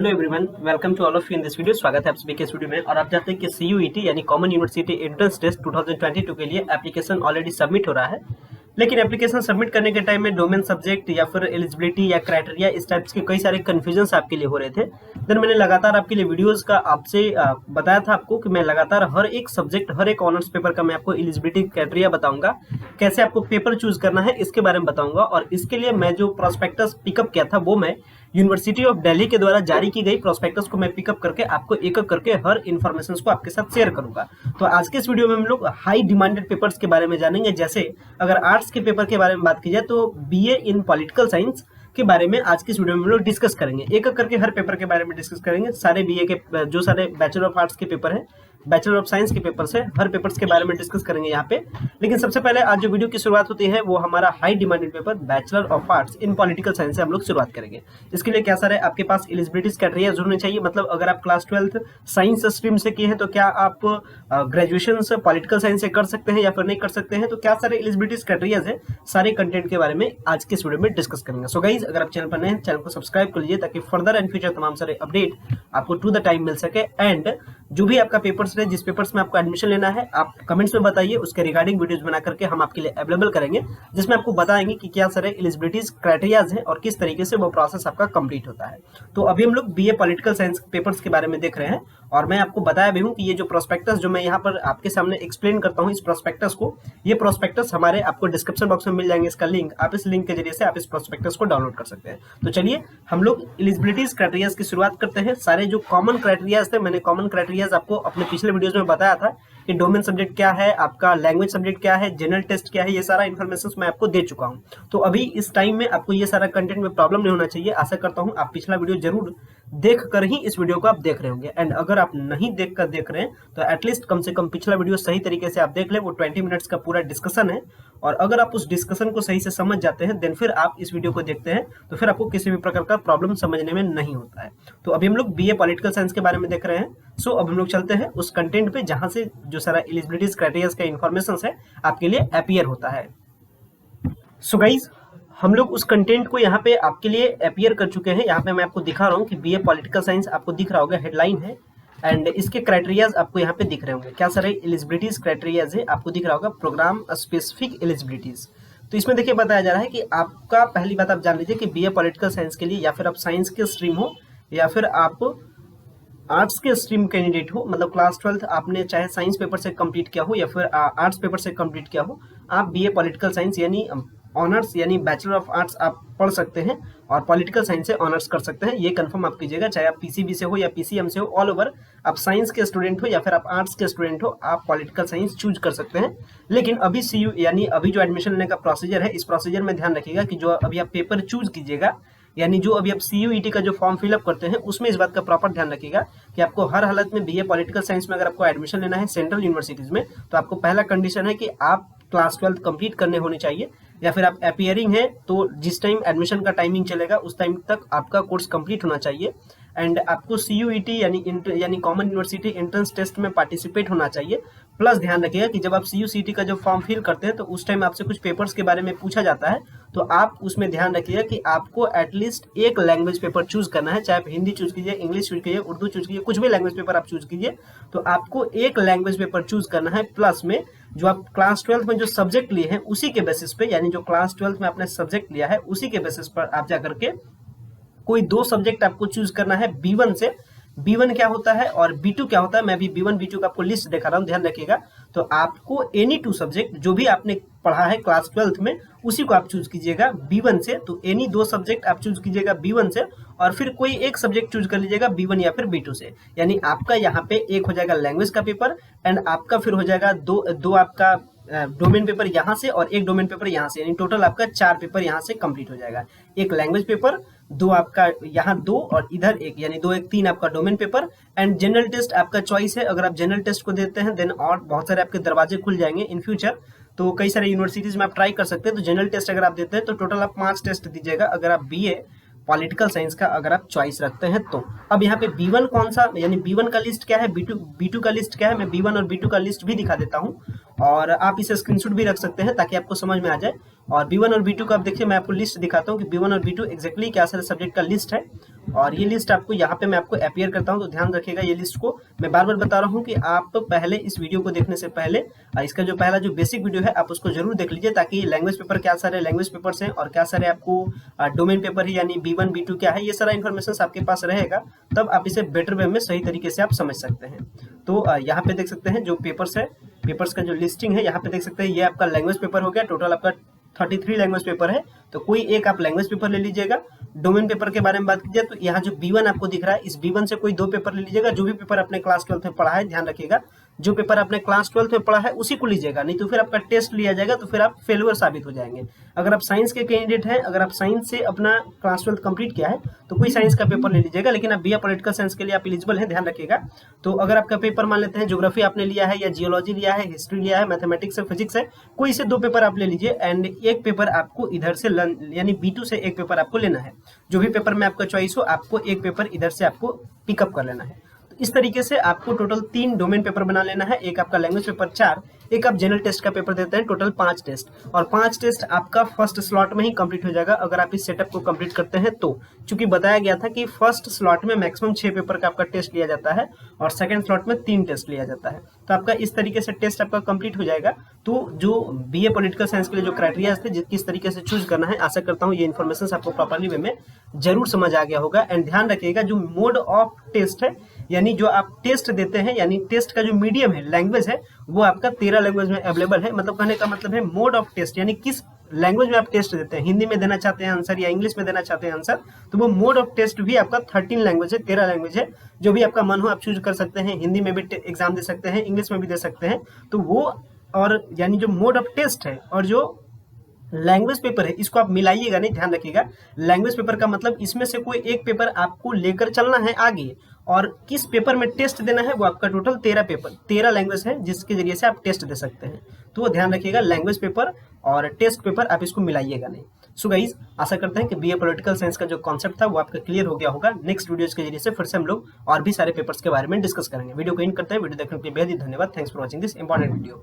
Hello everyone, welcome to all of you in this video. स्वागत है आप सभी के इस वीडियो में। और आप जानते हैं कि सीयूईटी यानी कॉमन यूनिवर्सिटी एंट्रेंस टेस्ट 2022 के लिए एप्लीकेशन ऑलरेडी सबमिट हो रहा है। लेकिन एप्लीकेशन सबमिट करने के टाइम में डोमेन सब्जेक्ट या फिर एलिजिबिलिटी या क्राइटेरिया इस टाइप्स के कई सारे कन्फ्यूजन्स आपके लिए हो रहे थे। देन मैंने लगातार आपके लिए वीडियोस का आपसे बताया था आपको कि मैं लगातार हर एक सब्जेक्ट, हर एक ऑनर्स पेपर का मैं आपको एलिजिबिलिटी क्राइटेरिया बताऊंगा, कैसे आपको पेपर चूज करना है इसके बारे में बताऊंगा। और इसके लिए मैं जो प्रोस्पेक्टस पिकअप किया था वो मैं यूनिवर्सिटी ऑफ दिल्ली के द्वारा जारी की गई प्रोस्पेक्टस को मैं पिकअप करके आपको एक एक करके हर इन्फॉर्मेशन को आपके साथ शेयर करूंगा। तो आज के इस वीडियो में हम लोग हाई डिमांडेड पेपर्स के बारे में जानेंगे। जैसे अगर आर्ट्स के पेपर के बारे में बात की जाए तो बीए इन पॉलिटिकल साइंस के बारे में आज की इस वीडियो में हम लोग डिस्कस करेंगे। एक एक करके हर पेपर के बारे में डिस्कस करेंगे। सारे बीए के जो सारे बैचलर ऑफ आर्ट्स के पेपर हैं, बैचलर ऑफ साइंस के पेपर से हर पेपर्स के बारे में डिस्कस करेंगे यहाँ पे। लेकिन सबसे पहले आज जो वीडियो की शुरुआत होती है वो हमारा high demanded paper bachelor of arts in political science से हम लोग शुरुआत करेंगे। इसके लिए क्या सर है, आपके पास एलिजिबिलिटीज क्राइटेरिया होने चाहिए। मतलब अगर आप क्लास 12th साइंस स्ट्रीम से किए हैं तो क्या आप ग्रेजुएशन पॉलिटिकल साइंस से कर सकते हैं या फिर नहीं कर सकते हैं, तो क्या सारे एलिजिबिलिटीज क्राइटेरिया है, सारे कंटेंट के बारे में आज के इस वीडियो में डिस्कस करेंगे। सो गाइज, अगर आप चैनल पर नए हैं, चैनल को सब्सक्राइब कर लीजिए ताकि फर्दर एंड फ्यूचर तमाम सारे अपडेट आपको टू द टाइम मिल सके। एंड जो भी आपका पेपर्स रहे, जिस पेपर्स में आपको एडमिशन लेना है, आप कमेंट्स में बताइए, उसके रिगार्डिंग वीडियोस बना करके हम आपके लिए अवेलेबल करेंगे, जिसमें आपको बताएंगे कि क्या सारे एलिजिबिलिटीज क्राइटेरियाज हैं और किस तरीके से वो प्रोसेस आपका कंप्लीट होता है। तो अभी हम लोग बीए पॉलिटिकल साइंस पेपर्स के बारे में देख रहे हैं। और मैं आपको बताया भी हूँ कि ये जो प्रोस्पेक्टस जो मैं यहाँ पर आपके सामने एक्सप्लेन करता हूँ, इस प्रोस्पेक्टस को, ये प्रोस्पेक्टस हमारे आपको डिस्क्रिप्शन बॉक्स में मिल जाएंगे। इसका लिंक, आप इस लिंक के जरिए से आप इस प्रोस्पेक्टस को डाउनलोड कर सकते हैं। तो चलिए हम लोग एलिजिबिलिटीज क्राइटेरियाज की शुरुआत करते हैं। सारे जो कॉमन क्राइटेरियाज थे, मैंने कॉमन क्राइटेरियाज आपको अपने पिछले वीडियोस में बताया था कि डोमेन सब्जेक्ट क्या है, आपका लैंग्वेज सब्जेक्ट क्या है, जनरल टेस्ट क्या है, ये सारा इन्फॉर्मेशन मैं आपको दे चुका हूँ। तो अभी इस टाइम में आपको ये सारा कंटेंट में प्रॉब्लम नहीं होना चाहिए। आशा करता हूँ आप पिछला वीडियो जरूर देख कर ही इस वीडियो को आप देख रहे होंगे। एंड अगर आप नहीं देख कर देख रहे हैं तो एटलीस्ट कम से कम पिछला वीडियो सही तरीके से आप देख ले। वो 20 मिनट्स का पूरा डिस्कशन है, और अगर आप उस डिस्कशन को सही से समझ जाते हैं देन फिर आप इस वीडियो को देखते हैं तो फिर आपको किसी भी प्रकार का प्रॉब्लम समझने में नहीं होता है। तो अभी हम लोग बीए पॉलिटिकल साइंस के बारे में देख रहे हैं। सो अब हम लोग चलते हैं उस कंटेंट पे जहां से जो सारा एलिजिबिलिटीज क्राइटेरिया का इन्फॉर्मेशन है आपके लिए अपीयर होता है। सो गाइज, हम लोग उस कंटेंट को यहाँ पे आपके लिए अपीयर कर चुके हैं। यहाँ पे मैं आपको दिखा रहा हूँ कि बीए पॉलिटिकल साइंस आपको दिख रहा होगा, हेडलाइन है, एंड इसके क्राइटेरियाज आपको यहाँ पे दिख रहे होंगे। क्या सारे एलिजिबिलिटीज क्राइटेरियाज है आपको दिख रहा होगा, प्रोग्राम स्पेसिफिक एलिजिबिलिटीज। तो इसमें देखिए बताया जा रहा है कि आपका, पहली बात आप जान लीजिए कि बीए पॉलिटिकल साइंस के लिए या फिर आप साइंस के स्ट्रीम हो या फिर आप आर्ट्स के स्ट्रीम कैंडिडेट हो, मतलब क्लास 12th आपने चाहे साइंस पेपर से कंप्लीट किया हो या फिर आर्ट्स पेपर से कंप्लीट किया हो, आप बीए पॉलिटिकल साइंस यानी ऑनर्स यानी बैचलर ऑफ आर्ट्स आप पढ़ सकते हैं और पॉलिटिकल साइंस से ऑनर्स कर सकते हैं। ये कंफर्म आप कीजिएगा, चाहे आप पीसीबी से हो या पीसीएम से हो, ऑल ओवर आप साइंस के स्टूडेंट हो या फिर आप आर्ट्स के स्टूडेंट हो, आप पॉलिटिकल साइंस चूज कर सकते हैं। लेकिन अभी सीयू यानी अभी जो एडमिशन लेने का प्रोसीजर है, इस प्रोसीजर में ध्यान रखिएगा कि जो अभी आप पेपर चूज कीजिएगा, यानी जो अभी आप सीयूईटी का जो फॉर्म फिलअप करते हैं, उसमें इस बात का प्रॉपर ध्यान रखिएगा कि आपको हर हालत में बीए पॉलिटिकल साइंस में अगर आपको एडमिशन लेना है सेंट्रल यूनिवर्सिटीज में, तो आपको पहला कंडीशन है कि आप क्लास 12th कंप्लीट करने होने चाहिए, या फिर आप अपीयरिंग है तो जिस टाइम एडमिशन का टाइमिंग चलेगा उस टाइम तक आपका कोर्स कंप्लीट होना चाहिए। एंड आपको सीयूईटी यानी कॉमन यूनिवर्सिटी एंट्रेंस टेस्ट में पार्टिसिपेट होना चाहिए। प्लस ध्यान रखिएगा कि जब आप सीयूसीटी का जो फॉर्म फिल करते हैं तो उस टाइम आपसे कुछ पेपर्स के बारे में पूछा जाता है, तो आप उसमें ध्यान रखिएगा कि आपको एटलीस्ट एक लैंग्वेज पेपर चूज करना है। चाहे आप हिंदी चूज कीजिए, इंग्लिश चूज कीजिए, उर्दू चूज कीजिए, कुछ भी लैंग्वेज पेपर आप चूज कीजिए, तो आपको एक लैंग्वेज पेपर चूज करना है। प्लस में जो आप क्लास 12th में जो सब्जेक्ट लिए हैं उसी के बेसिस पे, यानी जो क्लास 12th में आपने सब्जेक्ट लिया है उसी के बेसिस पर आप जाकर के कोई दो सब्जेक्ट आपको चूज करना है B1 से। B1 क्या होता है और B2 क्या होता है, मैं भी B1 B2 का आपको लिस्ट दिखा रहा हूँ, ध्यान रखिएगा। तो आपको एनी टू सब्जेक्ट जो भी आपने पढ़ा है क्लास 12th में उसी को आप चूज कीजिएगा B1 से। तो एनी दो सब्जेक्ट आप चूज कीजिएगा B1 से, और फिर कोई एक सब्जेक्ट चूज कर लीजिएगा B1 या फिर B2 से। यानी आपका यहाँ पे एक हो जाएगा लैंग्वेज का पेपर, एंड आपका फिर हो जाएगा दो आपका डोमेन पेपर यहाँ से और एक डोमेन पेपर यहाँ से, यानी टोटल आपका 4 पेपर यहाँ से कंप्लीट हो जाएगा। एक लैंग्वेज पेपर, दो आपका यहाँ दो और इधर एक, यानी 2 1 3 आपका domain paper. And general test आपका चॉइस है, अगर आप जनरल टेस्ट को देते हैं देन और बहुत सारे आपके दरवाजे खुल जाएंगे इन फ्यूचर। तो कई सारे यूनिवर्सिटीज में आप ट्राई कर सकते हैं। तो जनरल टेस्ट अगर आप देते हैं तो टोटल आप 5 टेस्ट दीजिएगा, अगर आप बीए पॉलिटिकल साइंस का अगर आप चॉइस रखते हैं तो। अब यहाँ पे B1 कौन सा, यानी B1 का लिस्ट क्या है, B2 का लिस्ट क्या है, मैं B1 और B2 का लिस्ट भी दिखा देता हूँ, और आप इसे स्क्रीनशॉट भी रख सकते हैं ताकि आपको समझ में आ जाए। और B1 और B2 का आप देखिए, मैं आपको लिस्ट दिखाता हूँ कि B1 और B2 एग्जैक्टली क्या सारे सब्जेक्ट का लिस्ट है। और ये लिस्ट आपको यहाँ पे मैं आपको अपीयर करता हूँ, तो ध्यान रखिएगा ये लिस्ट को। मैं बार बार बता रहा हूँ कि आप पहले इस वीडियो को देखने से पहले इसका जो पहला जो बेसिक वीडियो है आप उसको जरूर देख लीजिए, ताकि लैंग्वेज पेपर क्या सारे लैंग्वेज पेपर्स हैं और क्या सारे आपको डोमेन पेपर है यानी B1 B2 क्या है, ये सारा इन्फॉर्मेशन आपके पास रहेगा, तब आप इसे बेटर वे में सही तरीके से आप समझ सकते हैं। तो यहाँ पे देख सकते हैं जो पेपर्स है, पेपर्स का जो लिस्टिंग है यहाँ पे देख सकते हैं, ये आपका लैंग्वेज पेपर हो गया। टोटल आपका 33 लैंग्वेज पेपर है, तो कोई एक आप लैंग्वेज पेपर ले लीजिएगा। डोमेन पेपर के बारे में बात कीजिए तो यहाँ जो B1 आपको दिख रहा है, इस B1 से कोई 2 पेपर ले लीजिएगा। जो भी पेपर अपने क्लास 12 में पढ़ा है, ध्यान रखिएगा जो पेपर आपने क्लास 12 में पढ़ा है उसी को लीजिएगा, नहीं तो फिर आपका टेस्ट लिया जाएगा तो फिर आप फेलुअर साबित हो जाएंगे। अगर आप साइंस के कैंडिडेट हैं, अगर आप साइंस से अपना क्लास 12 कंप्लीट किया है तो कोई साइंस का पेपर ले लीजिएगा, लेकिन आप BA पॉलिटिकल साइंस के लिए आप एलिजिबल हैं, ध्यान रखिएगा। तो अगर आपका पेपर मान लेते हैं ज्योग्राफी आपने लिया है या जियोलॉजी लिया है, हिस्ट्री लिया है, मैथमेटिक्स है, फिजिक्स है, कोई से 2 पेपर आप ले लीजिए एंड एक पेपर आपको इधर से यानी B2 से एक पेपर आपको लेना है। जो भी पेपर में आपका चॉइस हो, आपको एक पेपर इधर से आपको पिकअप कर लेना है। इस तरीके से आपको टोटल 3 डोमेन पेपर बना लेना है, एक आपका लैंग्वेज पेपर 4, एक आप जनरल टेस्ट का पेपर देते हैं, टोटल 5 टेस्ट, और 5 टेस्ट आपका फर्स्ट स्लॉट में ही कंप्लीट हो जाएगा अगर आप इस सेटअप को कंप्लीट करते हैं तो। चूंकि बताया गया था कि फर्स्ट स्लॉट में मैक्सिमम 6 पेपर का आपका टेस्ट लिया जाता है और सेकंड स्लॉट में 3 टेस्ट लिया जाता है, तो आपका इस तरीके से टेस्ट आपका कंप्लीट हो जाएगा। तो जो BA पॉलिटिकल साइंस के लिए जो क्राइटेरिया थे किस तरीके से चूज करना है, आशा करता हूँ ये इन्फॉर्मेशन आपको प्रॉपरली वे में जरूर समझ आ गया होगा। एंड ध्यान रखिएगा जो मोड ऑफ टेस्ट है, यानी जो आप टेस्ट देते हैं, यानी टेस्ट का जो मीडियम है, लैंग्वेज है, वो आपका 13 लैंग्वेज में अवेलेबल है। मतलब कहने का मतलब है मोड ऑफ टेस्ट, यानी किस लैंग्वेज में आप टेस्ट देते हैं, हिंदी में देना चाहते हैं आंसर या इंग्लिश में देना चाहते हैं आंसर, तो वो मोड ऑफ टेस्ट भी आपका 13 लैंग्वेज है, 13 लैंग्वेज है। जो भी आपका मन हो आप चूज कर सकते हैं, हिंदी में भी एग्जाम दे सकते हैं, इंग्लिश में भी दे सकते हैं। तो वो और यानी जो मोड ऑफ टेस्ट है और जो लैंग्वेज पेपर है, इसको आप मिलाइएगा नहीं, ध्यान रखिएगा। लैंग्वेज पेपर का मतलब इसमें से कोई एक पेपर आपको लेकर चलना है आगे, और किस पेपर में टेस्ट देना है वो आपका टोटल 13 पेपर 13 लैंग्वेज है जिसके जरिए से आप टेस्ट दे सकते हैं। तो वो ध्यान रखिएगा, लैंग्वेज पेपर और टेस्ट पेपर आप इसको मिलाइएगा नहीं। सो गाइस, आशा करते हैं कि BA पॉलिटिकल साइंस का जो कॉन्सेप्ट था वो आपका क्लियर हो गया होगा। नेक्स्ट वीडियोज के जरिए से फिर से हम लोग और भी सारे पेपर्स के बारे में डिस्कस करेंगे। वीडियो को एंड करते हैं। वीडियो देखने के लिए बेहद ही धन्यवाद। Thanks for watching this important video.